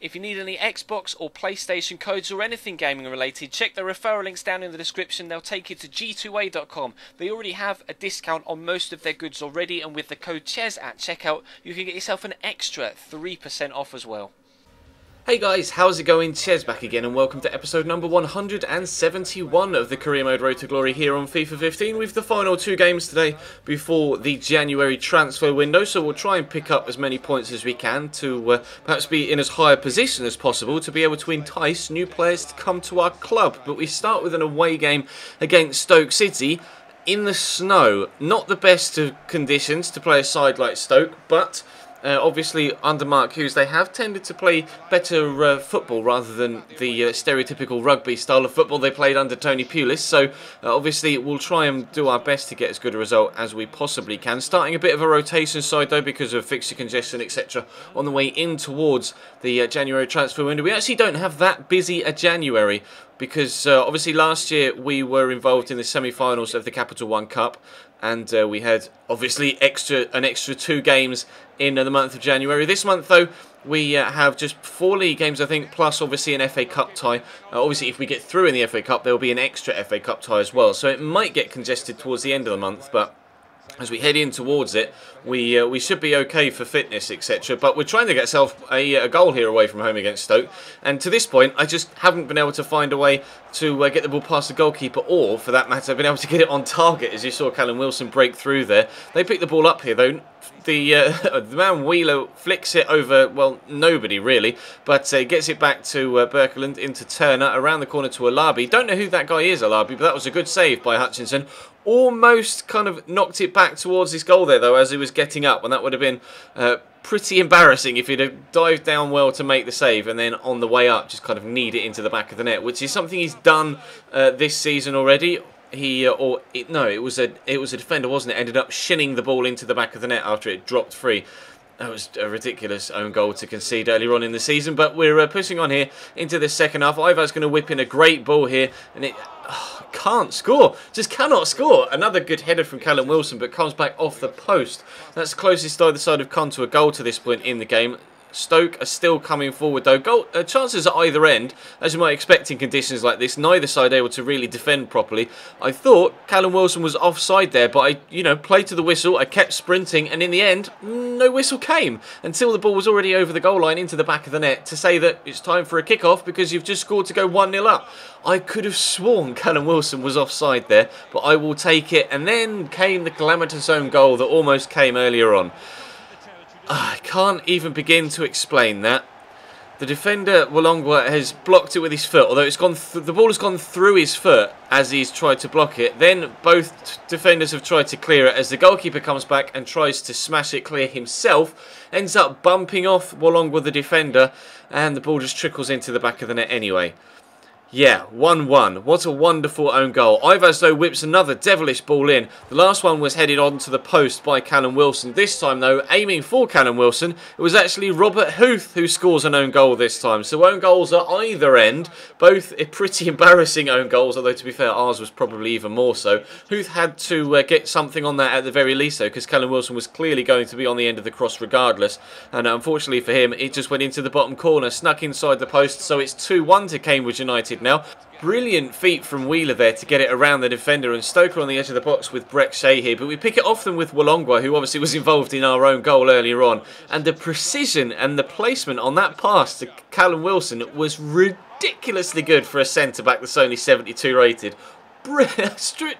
If you need any Xbox or PlayStation codes or anything gaming related, check the referral links down in the description. They'll take you to g2a.com. They already have a discount on most of their goods already, and with the code CHES at checkout, you can get yourself an extra 3% off as well. Hey guys, how's it going? Chez back again and welcome to episode number 171 of the Career Mode Road to Glory here on FIFA 15 with the final two games today before the January transfer window, so we'll try and pick up as many points as we can to perhaps be in as high a position as possible to be able to entice new players to come to our club. But we start with an away game against Stoke City in the snow. Not the best of conditions to play a side like Stoke, but obviously, under Mark Hughes, they have tended to play better football rather than the stereotypical rugby style of football they played under Tony Pulis. So, obviously, we'll try and do our best to get as good a result as we possibly can. Starting a bit of a rotation side, though, because of fixture congestion, etc. on the way in towards the January transfer window. We actually don't have that busy a January, because obviously last year we were involved in the semi-finals of the Capital One Cup, and we had obviously an extra 2 games in the month of January. This month, though, we have just 4 league games, I think, plus obviously an FA Cup tie. Obviously, if we get through in the FA Cup, there will be an extra FA Cup tie as well. So it might get congested towards the end of the month, but as we head in towards it, we should be okay for fitness, etc. But we're trying to get ourselves a goal here away from home against Stoke. And to this point, I just haven't been able to find a way to get the ball past the goalkeeper, or, for that matter, I've been able to get it on target, as you saw Callum Wilson break through there. They picked the ball up here, though. The man Wheeler flicks it over, well, nobody really, but gets it back to Berkeland, into Turner, around the corner to Alabi. Don't know who that guy is, Alabi, but that was a good save by Hutchinson. Almost kind of knocked it back towards his goal there, though, as he was getting up, and that would have been pretty embarrassing if he'd have dived down well to make the save, and then on the way up just kind of kneed it into the back of the net, which is something he's done this season already. It was a defender, wasn't it? Ended up shinning the ball into the back of the net after it dropped free. That was a ridiculous own goal to concede earlier on in the season, but we're pushing on here into the second half. Ivar's going to whip in a great ball here, and it can't score. Just cannot score. Another good header from Callum Wilson, but comes back off the post. That's the closest either side have come to a goal to this point in the game. Stoke are still coming forward, though. Chances at either end, as you might expect in conditions like this. Neither side able to really defend properly. I thought Callum Wilson was offside there, but I, played to the whistle. I kept sprinting, and in the end, no whistle came until the ball was already over the goal line into the back of the net to say that it's time for a kick-off because you've just scored to go 1-0 up. I could have sworn Callum Wilson was offside there, but I will take it. And then came the calamitous own goal that almost came earlier on. I can't even begin to explain that. The defender, Wolongwa, has blocked it with his foot, although the ball has gone through his foot as he's tried to block it. Then both defenders have tried to clear it as the goalkeeper comes back and tries to smash it clear himself. Ends up bumping off Wolongwa, the defender, and the ball just trickles into the back of the net anyway. Yeah, 1-1. What a wonderful own goal. Ivas, though, whips another devilish ball in. The last one was headed onto the post by Callum Wilson. This time, though, aiming for Callum Wilson, it was actually Robert Huth who scores an own goal this time. So own goals at either end. Both pretty embarrassing own goals, although, to be fair, ours was probably even more so. Huth had to get something on that at the very least, though, because Callum Wilson was clearly going to be on the end of the cross regardless. And unfortunately for him, it just went into the bottom corner, snuck inside the post. So it's 2-1 to Cambridge United now. Brilliant feat from Wheeler there to get it around the defender, and Stoker on the edge of the box with Breck Shea here, but we pick it off them with Wolongwa, who obviously was involved in our own goal earlier on, and the precision and the placement on that pass to Callum Wilson was ridiculously good for a centre-back that's only 72 rated.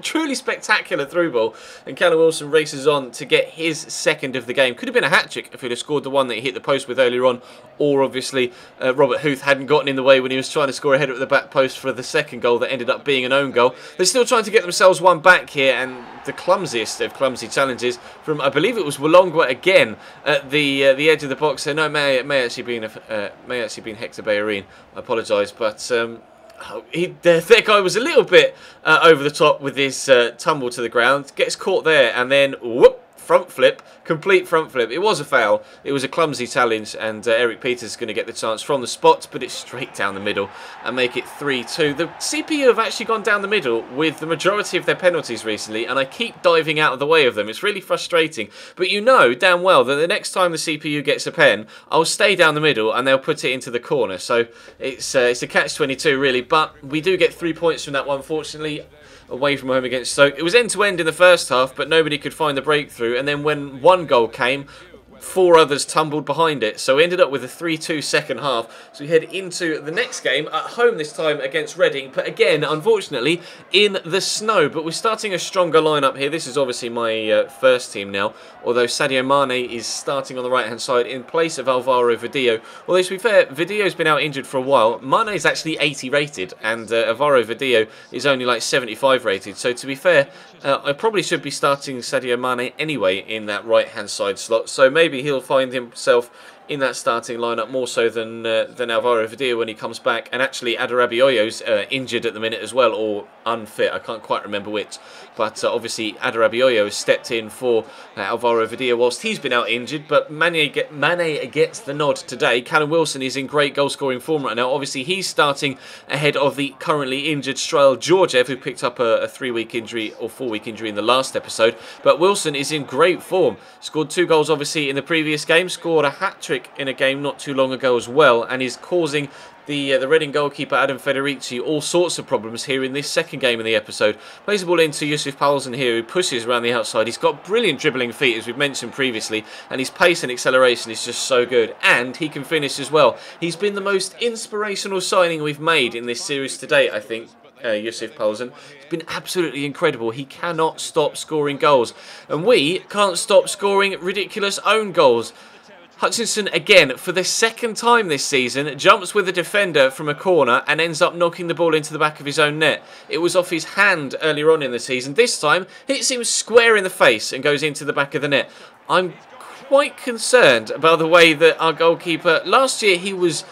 Truly spectacular through ball, and Callum Wilson races on to get his second of the game. Could have been a hat-trick if he'd have scored the one that he hit the post with earlier on, or obviously Robert Huth hadn't gotten in the way when he was trying to score a header at the back post for the second goal that ended up being an own goal. They're still trying to get themselves one back here, and the clumsiest of clumsy challenges from, I believe it was Wolongwa again at the edge of the box. So no, may actually been Hector Bayerine. I apologise, but that guy was a little bit over the top with his tumble to the ground. Gets caught there, and then whoop, front flip, complete front flip. It was a foul. It was a clumsy challenge, and Eric Peters is going to get the chance from the spot, but it's straight down the middle and make it 3-2. The CPU have actually gone down the middle with the majority of their penalties recently, and I keep diving out of the way of them. It's really frustrating, but you know damn well that the next time the CPU gets a pen, I'll stay down the middle and they'll put it into the corner. So it's a catch-22 really, but we do get 3 points from that one, fortunately, away from home against Stoke. It was end-to-end in the first half, but nobody could find the breakthrough, and then when one goal came, 4 others tumbled behind it, so we ended up with a 3-2 second half. So we head into the next game at home this time against Reading, but again, unfortunately, in the snow. But we're starting a stronger lineup here. This is obviously my first team now, although Sadio Mane is starting on the right-hand side in place of Alvaro Vidillo. Although, to be fair, Vidillo's been out injured for a while. Mane is actually 80 rated, and Alvaro Vidillo is only like 75 rated. So, to be fair, I probably should be starting Sadio Mane anyway in that right-hand side slot. So maybe he'll find himself in that starting lineup more so than Alvaro Vidillo when he comes back. And actually, Adarabioyo's injured at the minute as well, or unfit. I can't quite remember which. But obviously, Adarabioyo has stepped in for Alvaro Vidillo whilst he's been out injured. But Mane gets the nod today. Callum Wilson is in great goal-scoring form right now. Obviously, he's starting ahead of the currently injured Strail Georgiev, who picked up a 3-week injury or 4-week injury in the last episode. But Wilson is in great form. Scored 2 goals, obviously, in the previous game. Scored a hat-trick in a game not too long ago as well, and is causing the Reading goalkeeper Adam Federici all sorts of problems here in this second game in the episode. Plays the ball into Yusuf Paulsen here, who pushes around the outside. He's got brilliant dribbling feet, as we've mentioned previously, and his pace and acceleration is just so good, and he can finish as well. He's been the most inspirational signing we've made in this series to date, I think. Yusuf Paulsen. He's been absolutely incredible. He cannot stop scoring goals, and we can't stop scoring ridiculous own goals. Hutchinson, again, for the second time this season, jumps with a defender from a corner and ends up knocking the ball into the back of his own net. It was off his hand earlier on in the season. This time, hits him square in the face and goes into the back of the net. I'm quite concerned about the way that our goalkeeper... Last year, he was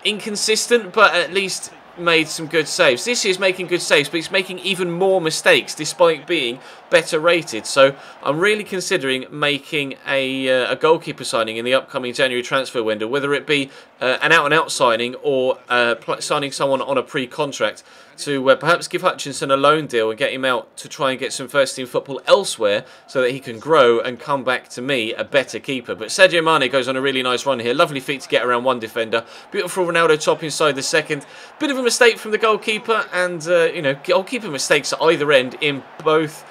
inconsistent, but at least made some good saves. This year's making good saves, but he's making even more mistakes despite being better rated. So I'm really considering making a goalkeeper signing in the upcoming January transfer window, whether it be an out-and-out signing or signing someone on a pre-contract to perhaps give Hutchinson a loan deal and get him out to try and get some first-team football elsewhere so that he can grow and come back to me a better keeper. But Sadio Mane goes on a really nice run here. Lovely feet to get around one defender. Beautiful Ronaldo chop inside the second. Bit of a mistake from the goalkeeper, and goalkeeper mistakes at either end in both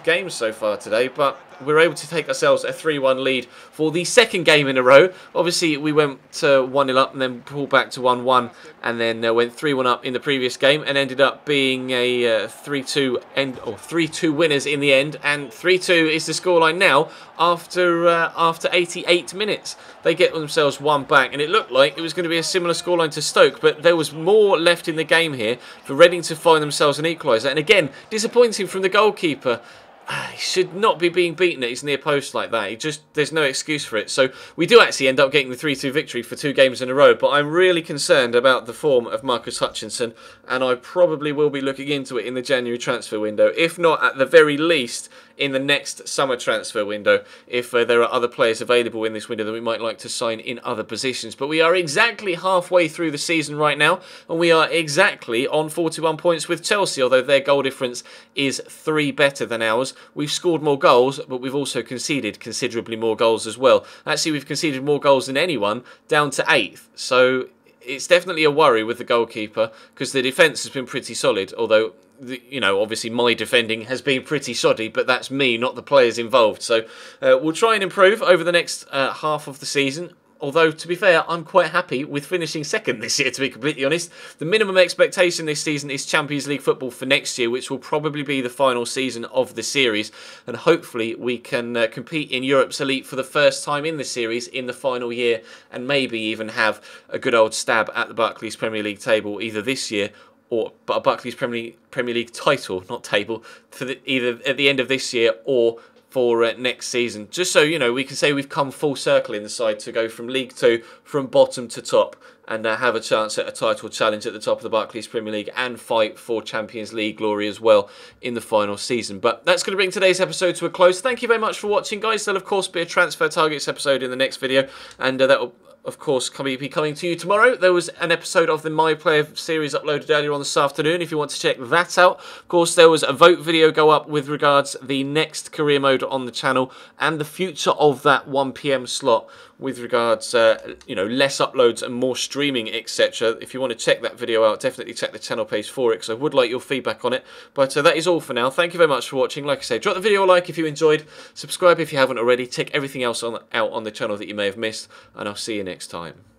games so far today, but we're able to take ourselves a 3-1 lead for the second game in a row. Obviously, we went 1-0 up and then pulled back to 1-1, and then went 3-1 up in the previous game and ended up being a 3-2 winners in the end. And 3-2 is the scoreline now after 88 minutes. They get themselves one back, and it looked like it was going to be a similar scoreline to Stoke, but there was more left in the game here for Reading to find themselves an equaliser. And again, disappointing from the goalkeeper. He should not be being beaten at his near post like that. There's no excuse for it. So we do actually end up getting the 3-2 victory for 2 games in a row, but I'm really concerned about the form of Marcus Hutchinson, and I probably will be looking into it in the January transfer window, if not at the very least in the next summer transfer window, if there are other players available in this window that we might like to sign in other positions. But we are exactly halfway through the season right now, and we are exactly on 41 points with Chelsea, although their goal difference is 3 better than ours. We've scored more goals, but we've also conceded considerably more goals as well. Actually, we've conceded more goals than anyone, down to 8th. So it's definitely a worry with the goalkeeper, because the defence has been pretty solid, although obviously my defending has been pretty shoddy, but that's me, not the players involved. So we'll try and improve over the next half of the season. Although, to be fair, I'm quite happy with finishing second this year, to be completely honest. The minimum expectation this season is Champions League football for next year, which will probably be the final season of the series. And hopefully we can compete in Europe's Elite for the first time in the series in the final year, and maybe even have a good old stab at the Barclays Premier League table either this year, or a Barclays Premier League title, not table, for either at the end of this year or for next season. Just so, you know, we can say we've come full circle in the side to go from League 2, from bottom to top, and have a chance at a title challenge at the top of the Barclays Premier League and fight for Champions League glory as well in the final season. But that's going to bring today's episode to a close. Thank you very much for watching, guys. There'll, of course, be a transfer targets episode in the next video, and that will, of course, be coming to you tomorrow. There was an episode of the My Player series uploaded earlier on this afternoon if you want to check that out. Of course, there was a vote video go up with regards the next career mode on the channel and the future of that 1 PM slot with regards, you know, less uploads and more streaming, etc. If you want to check that video out, definitely check the channel page for it, because I would like your feedback on it. But that is all for now. Thank you very much for watching. Like I say, drop the video a like if you enjoyed, subscribe if you haven't already, check everything else out on the channel that you may have missed, and I'll see you next time.